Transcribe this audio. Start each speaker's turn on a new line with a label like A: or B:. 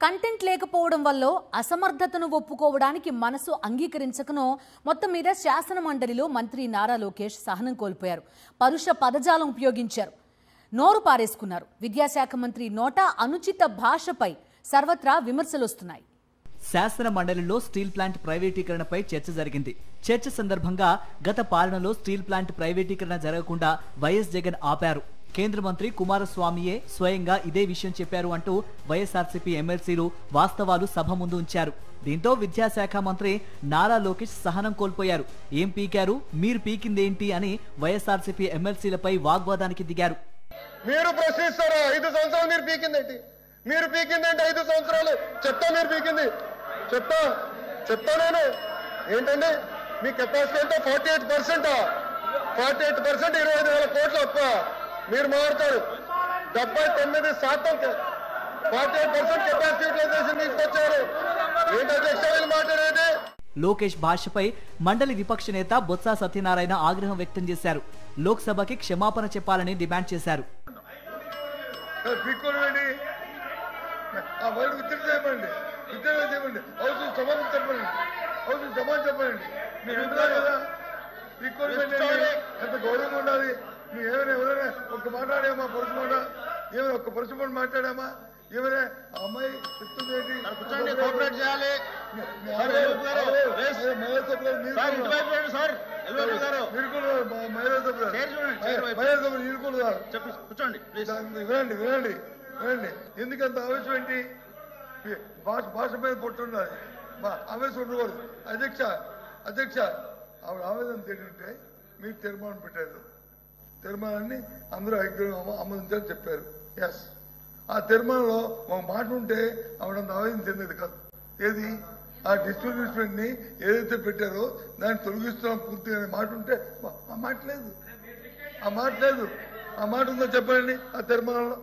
A: Content లేకపోవడం వల్ల అసమర్థతను ఒప్పుకోవడానికి మనసు అంగీకరించకనో మొత్తం మీద శాసన మండలిలో మంత్రి నారా లోకేష్ సహనం కోల్పోయారు. పరుష పదజాలం ఉపయోగించారు. నోరు పారేసుకున్నారు. విద్యాశాఖ మంత్రి నోట అనుచిత భాషపై సర్వత్రా విమర్శలు వస్తున్నాయి.
B: శాసన మండలిలో స్టీల్ ప్లాంట్ ప్రైవేటీకరణపై చర్చ జరిగింది. చర్చ సందర్భంగా గత పాలనలో స్టీల్ ప్లాంట్ ప్రైవేటీకరణ జరగకుండా వైఎస్ జగన్ ఆపారు. కేంద్ర మంత్రి కుమారస్వామియే స్వయంగా ఇదే విషయం చెప్పారు అంటూ వైఎస్ఆర్సీపీ ఎమ్మెల్సీలు వాస్తవాలు సభ ముందు ఉంచారు. దీంతో విద్యాశాఖ మంత్రి నారా లోకేష్ సహనం కోల్పోయారు. ఏం పీకారు, మీరు పీకిందేంటి అని వైఎస్ఆర్సీపీ ఎమ్మెల్సీలపై వాగ్వాదానికి దిగారు.
C: మీరు ప్రశ్నిస్తారా? 5 సంవత్సరాలు మీరు పీకిందేంటి? మీరు పీకిందేంటి? 5 సంవత్సరాలు చెప్తా. మీరు పీకింది చెప్తా నేను ఏంటండి? మీ కెపాసిటీ అంటే 48%. 48% 25,000 కోట్ల అప్ప మీరు మారుతారు. 79% 48% కెపాసిటీ యూటిలైజేషన్ తీసుకొచ్చారు. ఏంటి అధ్యక్ష వీళ్ళు మాట్లాడేది?
B: లోకేష్ భాషపై మండలి విపక్ష నేత బొత్స సత్యనారాయణ ఆగ్రహం వ్యక్తం చేశారు. లోక్సభకి క్షమాపణ చెప్పాలని డిమాండ్ చేశారు.
C: ఎంత గౌరవంగా ఉండాలి. మేము ఎవరైనా ఒక్క మాట్లాడామా? పరుచుకోండా ఏమైనా ఒక్క పరుచుకోండి మాట్లాడామా? ఏమైనా అమ్మాయి చెప్తుంది కోఆపరేట్ చేయాలి. వినండి. ఎందుకంత ఆవేశం ఏంటి? భాష మీద పొట్టుండాలి. ఆవేశం ఉండకూడదు. అధ్యక్ష ఆవిడ ఆవేదన ఏంటంటే మీరు తీర్మానం పెట్టారు. తీర్మానాన్ని అందరూ ఆమోదించాలని చెప్పారు. ఎస్, ఆ తీర్మానంలో ఒక మాట ఉంటే ఆవిడంత ఆవేదన చెందేది కాదు. ఏది? ఆ డిస్ట్రిబ్యూషన్ ని ఏదైతే పెట్టారో దాన్ని తొలగిస్తున్నాం పూర్తిగా అనే మాట ఉంటే ఆ మాట లేదు. ఆ మాట ఉందో చెప్పండి ఆ తీర్మానంలో.